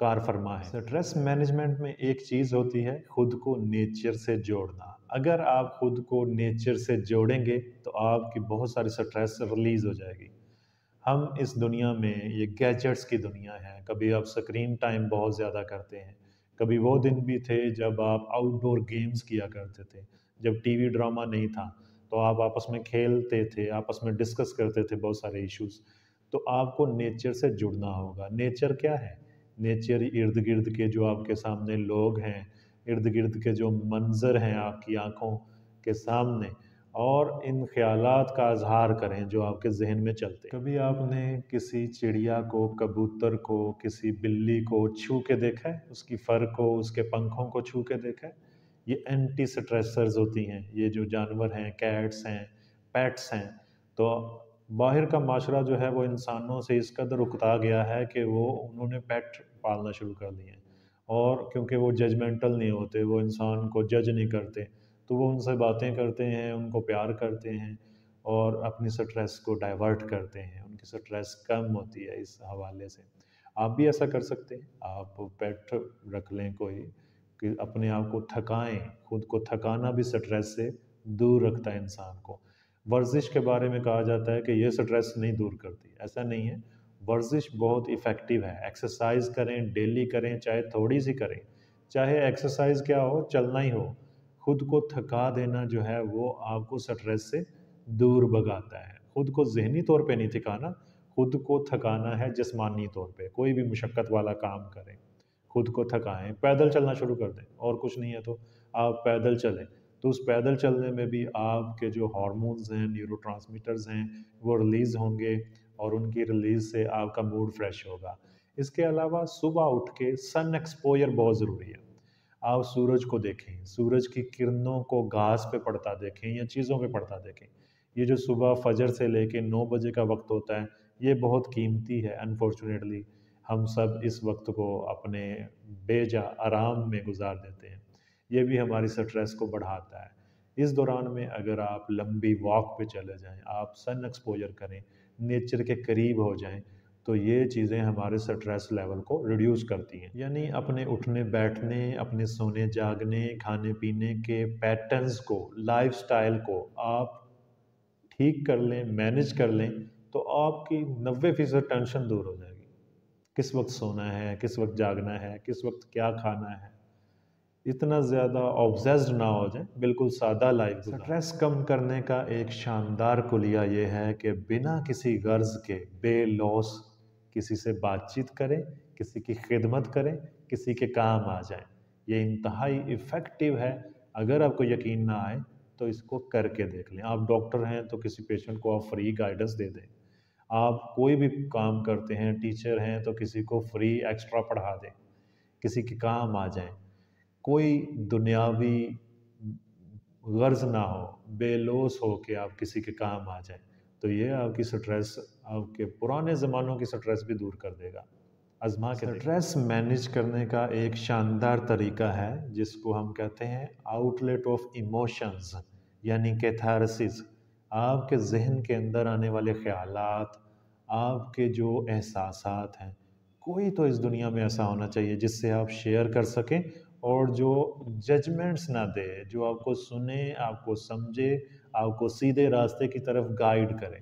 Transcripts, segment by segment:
کار فرما ہے۔ Stress management میں ایک چیز ہوتی ہے خود کو نیچر سے جوڑنا۔ اگر آپ خود کو نیچر سے جوڑیں گے تو آپ کی بہت ساری سٹریس ریلیز ہو جائے گی۔ ہم اس دنیا میں یہ گیجٹس کی دنیا ہے، کبھی آپ سکرین ٹائم بہت زیادہ کرتے ہیں، کبھی وہ دن بھی تھے جب آپ آؤٹ ڈور گیمز کیا کرتے تھے، جب ٹی وی ڈرامہ نہیں تھا تو آپ آپس میں کھیلتے تھے، آپس میں ڈسکس کرتے تھے بہت سارے ایشوز۔ تو آپ کو نیچر سے جڑنا ہوگا۔ نیچر کیا ہے؟ نیچر ارد گرد کے جو آپ کے سامنے لوگ ہیں، ارد گرد کے جو منظر ہیں آپ کی آنکھوں کے سامنے، اور ان خیالات کا اظہار کریں جو آپ کے ذہن میں چلتے ہیں۔ کبھی آپ نے کسی چڑیا کو، کبوتر کو، کسی بلی کو چھو کے دیکھا ہے؟ اس کی فر کو، اس کے پنکھوں کو چھو کے دیکھا ہے؟ یہ اینٹی سٹریسرز ہوتی ہیں، یہ جو جانور ہیں، کیٹس ہیں، پیٹس ہیں۔ تو باہر کا معاشرہ جو ہے وہ انسانوں سے اس قدر اکتا گیا ہے کہ انہوں نے پیٹ پالنا شروع کر دیے ہیں، اور کیونکہ وہ ججمنٹل نہیں ہوتے، وہ انسان کو جج نہیں کرتے، تو وہ ان سے باتیں کرتے ہیں، ان کو پیار کرتے ہیں اور اپنی سٹریس کو ڈائیورٹ کرتے ہیں، ان کی سٹریس کم ہوتی ہے اس حوالے سے۔ آپ بھی ایسا کر سکتے ہیں، آپ پیٹ رکھ لیں کوئی، کہ اپنے آپ کو تھکائیں۔ خود کو تھکانا بھی سٹریس سے دور رکھتا ہے انسان کو۔ ورزش کے بارے میں کہا جاتا ہے کہ یہ سٹریس نہیں دور کرتی، ایسا نہیں ہے۔ ورزش بہت ایفیکٹیو ہے، ایکسرسائز کریں، ڈیلی کریں، چاہے تھوڑی سی کریں، چاہے ایکسرسائز کیا ہو، چلنا ہی ہو۔ خود کو تھکا دینا جو ہے وہ آپ کو سٹریس سے دور بھگاتا ہے۔ خود کو ذہنی طور پہ نہیں تھکانا، خود کو تھکانا ہے جسمانی طور پہ۔ کوئی بھی مشقت والا کام کریں، خود کو تھکائیں، پیدل چلنا شروع کر دیں، اور کچھ نہیں ہے تو آپ پیدل چلیں۔ تو اس پیدل چلنے میں بھی آپ کے جو ہارمونز ہیں، نیورو ٹرانسمیٹرز ہیں، وہ ریلیز ہوں گے، اور ان کی ریلیز سے آپ کا موڈ فریش ہوگا۔ اس کے علاوہ صبح اٹھ کے سن ایکسپوجر بہت ضروری ہے۔ آپ سورج کو دیکھیں، سورج کی کرنوں کو گھاس پہ پڑتا دیکھیں یا چیزوں پہ پڑتا دیکھیں۔ یہ جو صبح فجر سے لے کے 9 بجے کا وقت ہوتا ہے، یہ بہت قیمتی ہے۔ انفارچونیٹلی ہم سب اس وقت کو اپنے بے جا آرام میں گزار دیتے ہیں، یہ بھی ہماری سٹریس کو بڑھاتا ہے۔ اس دوران میں اگر آپ لمبی واک پہ چلے جائیں، آپ سن ایکسپوجر کریں، نیچر کے قریب ہو جائیں، تو یہ چیزیں ہمارے سٹریس لیول کو ریڈیوس کرتی ہیں۔ یعنی اپنے اٹھنے بیٹھنے، اپنے سونے جاگنے، کھانے پینے کے پیٹرنز کو، لائف سٹائل کو آپ ٹھیک کر لیں، مینج کر لیں، تو آپ کی 90% ٹینشن دور ہو جائے گی۔ کس وقت سونا ہے، کس وقت جاگنا ہے، کس وقت کیا کھانا ہے، اتنا زیادہ آبزیسڈ نہ ہو جائیں، بالکل سادہ لائف گزاریں۔ سٹریس کم کرنے کا ایک شاندار کلیہ یہ ہے کہ بنا کسی غرض کے بے لوث کسی سے بات چیت کریں، کسی کی خدمت کریں، کسی کے کام آ جائیں۔ یہ انتہائی ایفیکٹیو ہے۔ اگر آپ کو یقین نہ آئے تو اس کو کر کے دیکھ لیں۔ آپ ڈاکٹر ہیں تو کسی پیشنٹ کو آپ فری گائیڈنس دے دیں۔ آپ کوئی بھی کام کرتے ہیں، ٹیچر ہیں تو کسی کو فری ایکسٹرا پڑھا دیں، کسی کے کام آ جائیں۔ کوئی دنیاوی غرض نہ ہو، بے لوث ہو کے آپ کسی کے کام آ جائیں، تو یہ آپ کی سٹریس، آپ کے پرانے زمانوں کی سٹریس بھی دور کر دے گا۔ آزما کے دیکھیں۔ سٹریس مینج کرنے کا ایک شاندار طریقہ ہے جس کو ہم کہتے ہیں آؤٹ لیٹ آف ایموشنز، یعنی کیتھارسس۔ آپ کے ذہن کے اندر آنے والے خیالات، آپ کے جو احساسات ہیں، کوئی تو اس دنیا میں ایسا ہونا چاہیے جس سے آپ شیئر کر سکیں، اور جو ججمنٹس نہ دے، جو آپ کو سنے، آپ کو سمجھے، آپ کو سیدھے راستے کی طرف گائیڈ کرے۔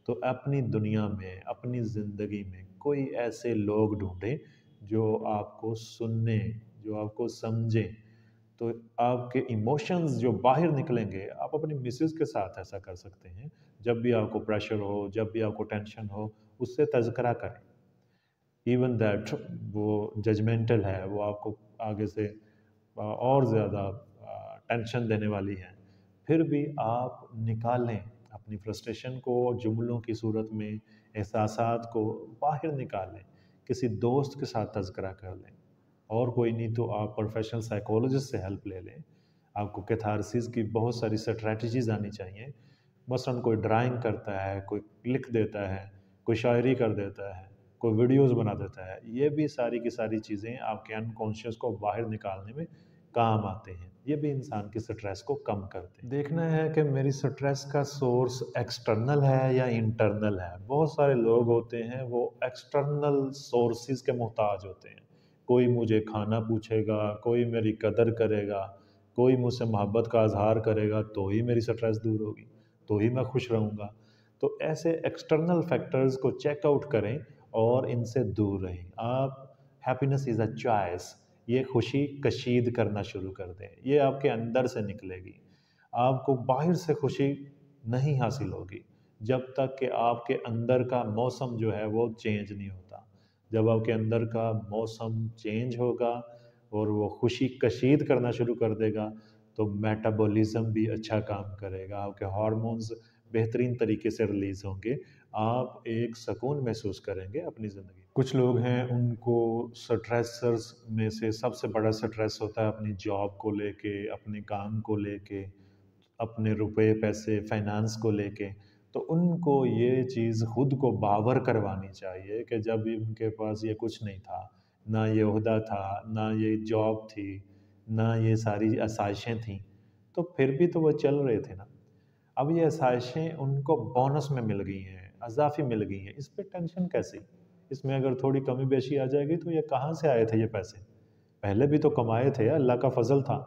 تو اپنی دنیا میں، اپنی زندگی میں کوئی ایسے لوگ ڈھونڈیں جو آپ کو سنیں، جو آپ کو سمجھیں۔ تو آپ کے ایموشنز جو باہر نکلیں گے، آپ اپنی مسز کے ساتھ ایسا کر سکتے ہیں۔ جب بھی آپ کو پریشر ہو، جب بھی آپ کو ٹینشن ہو، اس سے تذکرہ کریں۔ ایون دیٹ وہ ججمنٹل ہے، وہ آپ کو آگے سے اور زیادہ ٹینشن دینے والی ہے، پھر بھی آپ نکالیں اپنی فرسٹریشن کو جملوں کی صورت میں، احساسات کو باہر نکالیں، کسی دوست کے ساتھ تذکرہ کر لیں، اور کوئی نہیں تو آپ پروفیشنل سائیکولوجسٹ سے ہیلپ لے لیں۔ آپ کو کیتھارسس کی بہت ساری اسٹریٹجیز آنی چاہیے۔ مثلاً کوئی ڈرائنگ کرتا ہے، کوئی لکھ دیتا ہے، کوئی شاعری کر دیتا ہے، کوئی ویڈیوز بنا دیتا ہے، یہ بھی ساری کی ساری چیزیں آپ کے انکانشیس کو باہر نکالنے میں کام آتے ہیں۔ یہ بھی انسان کی سٹریس کو کم کرتے ہیں۔ دیکھنا ہے کہ میری سٹریس کا سورس ایکسٹرنل ہے یا انٹرنل ہے۔ بہت سارے لوگ ہوتے ہیں وہ ایکسٹرنل سورسز کے محتاج ہوتے ہیں، کوئی مجھے کھانا پوچھے گا، کوئی میری قدر کرے گا، کوئی مجھ سے محبت کا اظہار کرے گا تو ہی میری سٹریس دور ہوگی، تو ہی میں خوش رہوں گا۔ تو ایسے ایکسٹرنل فیکٹرز کو چیک آؤٹ کریں اور ان سے دور رہیں۔ آپ ہیپینس از اے چوائس، یہ خوشی کشید کرنا شروع کر دیں، یہ آپ کے اندر سے نکلے گی۔ آپ کو باہر سے خوشی نہیں حاصل ہوگی جب تک کہ آپ کے اندر کا موسم جو ہے وہ چینج نہیں ہوتا۔ جب آپ کے اندر کا موسم چینج ہوگا اور وہ خوشی کشید کرنا شروع کر دے گا تو میٹابولزم بھی اچھا کام کرے گا، آپ کے ہارمونز بہترین طریقے سے ریلیز ہوں گے، آپ ایک سکون محسوس کریں گے اپنی زندگی۔ کچھ لوگ ہیں ان کو سٹریسرز میں سے سب سے بڑا سٹریس ہوتا ہے اپنی جاب کو لے کے، اپنے کام کو لے کے، اپنے روپے پیسے فائنانس کو لے کے۔ تو ان کو یہ چیز خود کو باور کروانی چاہیے کہ جب ان کے پاس یہ کچھ نہیں تھا، نہ یہ عہدہ تھا، نہ یہ جاب تھی، نہ یہ ساری آسائشیں تھیں، تو پھر بھی تو وہ چل رہے تھے نا۔ اب یہ آسائشیں ان کو بونس میں مل گئی ہیں، اضافی مل گئی ہیں، اس پہ ٹینشن کیسی؟ اس میں اگر تھوڑی کمی بیشی آ جائے گی تو یہ کہاں سے آئے تھے یہ پیسے؟ پہلے بھی تو کمائے تھے، اللہ کا فضل تھا،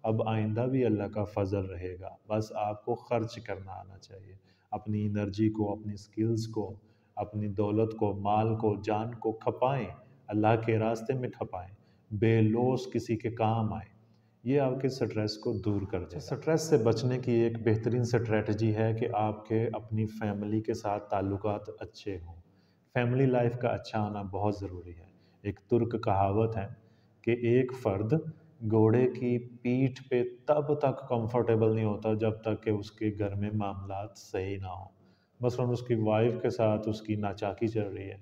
اب آئندہ بھی اللہ کا فضل رہے گا، بس آپ کو خرچ کرنا آنا چاہیے، اپنی انرجی کو، اپنی سکلز کو، اپنی دولت کو، مال کو، جان کو کھپائیں، اللہ کے راستے میں کھپائیں، بے لوث کسی کے کام آئیں، یہ آپ کے سٹریس کو دور کر دے گا۔ سٹریس سے بچنے کی ایک بہترین سٹریٹجی ہے کہ آپ کے اپنی فیملی کے ساتھ تعلقات اچھے ہوں، فیملی لائف کا اچھا ہونا بہت ضروری ہے۔ ایک ترک کہاوت ہے کہ ایک فرد گھوڑے کی پیٹھ پہ تب تک کمفرٹیبل نہیں ہوتا جب تک کہ اس کے گھر میں معاملات صحیح نہ ہوں۔ مثلاً اس کی وائف کے ساتھ اس کی ناچاکی چل رہی ہے،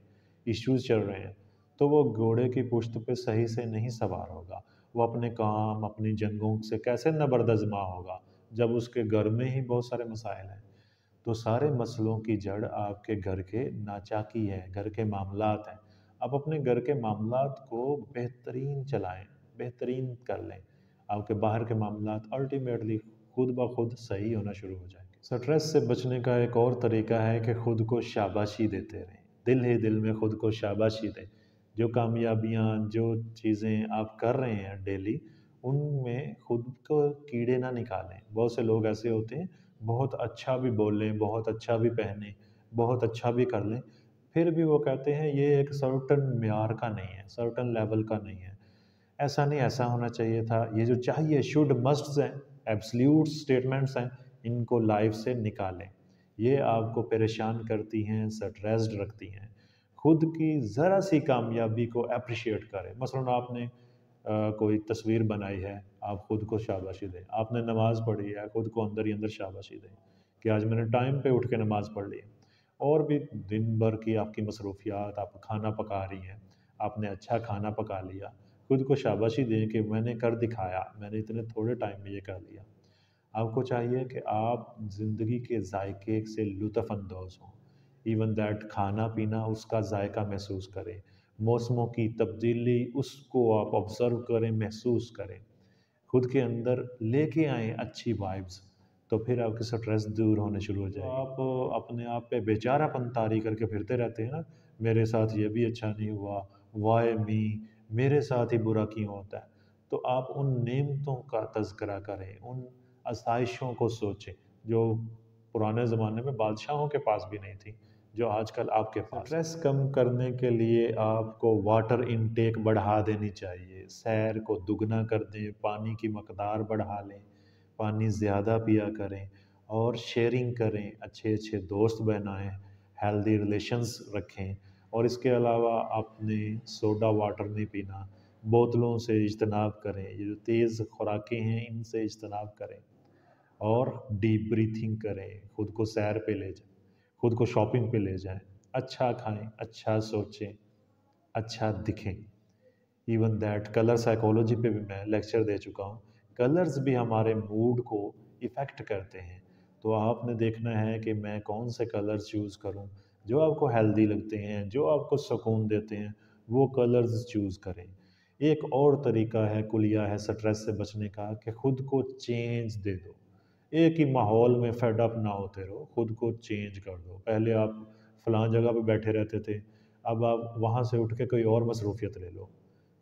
ایشوز چل رہے ہیں، تو وہ گھوڑے کی پشت پہ صحیح سے نہیں سوار ہوگا، وہ اپنے کام، اپنی جنگوں سے کیسے نبردازما ہوگا جب اس کے گھر میں ہی بہت سارے مسائل ہیں۔ تو سارے مسئلوں کی جڑ آپ کے گھر کے ناچاکی ہے، گھر کے معاملات ہیں۔ آپ اپنے گھر کے معاملات کو بہترین چلائیں، بہترین کر لیں، آپ کے باہر کے معاملات الٹیمیٹلی خود بخود صحیح ہونا شروع ہو جائیں گے۔ سٹریس سے بچنے کا ایک اور طریقہ ہے کہ خود کو شاباشی دیتے رہیں، دل ہی دل میں خود کو شاباشی دیں۔ جو کامیابیاں، جو چیزیں آپ کر رہے ہیں ڈیلی، ان میں خود کو کیڑے نہ نکالیں۔ بہت سے لوگ ایسے ہوتے ہیں بہت اچھا بھی بول لیں، بہت اچھا بھی پہنیں، بہت اچھا بھی کر لیں، پھر بھی وہ کہتے ہیں یہ ایک سرٹن معیار کا نہیں ہے، سرٹن لیول کا نہیں ہے، ایسا نہیں، ایسا ہونا چاہیے تھا۔ یہ جو چاہیے، شوڈ مسٹس ہیں، ایبسلیوٹ سٹیٹمنٹس ہیں، ان کو لائف سے نکالیں، یہ آپ کو پریشان کرتی ہیں، سٹریسڈ رکھتی ہیں۔ خود کی ذرا سی کامیابی کو اپریشیٹ کریں۔ مثلاً آپ نے کوئی تصویر بنائی ہے، آپ خود کو شاباشی دیں۔ آپ نے نماز پڑھی ہے، خود کو اندر ہی اندر شاباشی دیں کہ آج میں نے ٹائم پہ اٹھ کے نماز پڑھ لی ہے۔ اور بھی دن بھر کی آپ کی مصروفیات، آپ کھانا پکا رہی ہیں، آپ نے اچھا کھانا پکا لیا، خود کو شاباشی دیں کہ میں نے کر دکھایا، میں نے اتنے تھوڑے ٹائم میں یہ کر لیا۔ آپ کو چاہیے کہ آپ زندگی کے ذائقے سے لطف اندوز ہوں، ایون دیٹ کھانا پینا اس کا ذائقہ محسوس کریں، موسموں کی تبدیلی اس کو آپ آبزرو کریں، محسوس کریں، خود کے اندر لے کے آئیں اچھی وائبز، تو پھر آپ کی سٹریس دور ہونے شروع ہو جائے گی۔ آپ اپنے آپ پہ بیچارہ پن طاری کر کے پھرتے رہتے ہیں نا، میرے ساتھ یہ بھی اچھا نہیں ہوا، وائے می، میرے ساتھ ہی برا کیوں ہوتا ہے؟ تو آپ ان نعمتوں کا تذکرہ کریں، ان آسائشوں کو سوچیں جو پرانے زمانے میں بادشاہوں کے پاس بھی نہیں تھی، جو آج کل آپ کے پاس۔ سٹریس کم کرنے کے لیے آپ کو واٹر انٹیک بڑھا دینی چاہیے، سیر کو دگنا کر دیں، پانی کی مقدار بڑھا لیں، پانی زیادہ پیا کریں، اور شیئرنگ کریں، اچھے اچھے دوست بنائیں، ہیلدی ریلیشنز رکھیں، اور اس کے علاوہ آپ نے سوڈا واٹر نہیں پینا، بوتلوں سے اجتناب کریں، یہ جو تیز خوراکیں ہیں ان سے اجتناب کریں، اور ڈیپ بریتھنگ کریں، خود کو سیر پہ لے جائیں، خود کو شاپنگ پہ لے جائیں، اچھا کھائیں، اچھا سوچیں، اچھا دکھیں۔ ایون دیٹ کلر سائیکولوجی پہ بھی میں لیکچر دے چکا ہوں، کلرز بھی ہمارے موڈ کو افیکٹ کرتے ہیں، تو آپ نے دیکھنا ہے کہ میں کون سے کلرز چوز کروں، جو آپ کو ہیلدی لگتے ہیں، جو آپ کو سکون دیتے ہیں، وہ کلرز چوز کریں۔ ایک اور طریقہ ہے، کلیہ ہے سٹریس سے بچنے کا، کہ خود کو چینج دے دو، ایک ہی ماحول میں فیڈ اپ نہ ہوتے رہو، خود کو چینج کر دو۔ پہلے آپ فلاں جگہ پہ بیٹھے رہتے تھے، اب آپ وہاں سے اٹھ کے کوئی اور مصروفیت لے لو،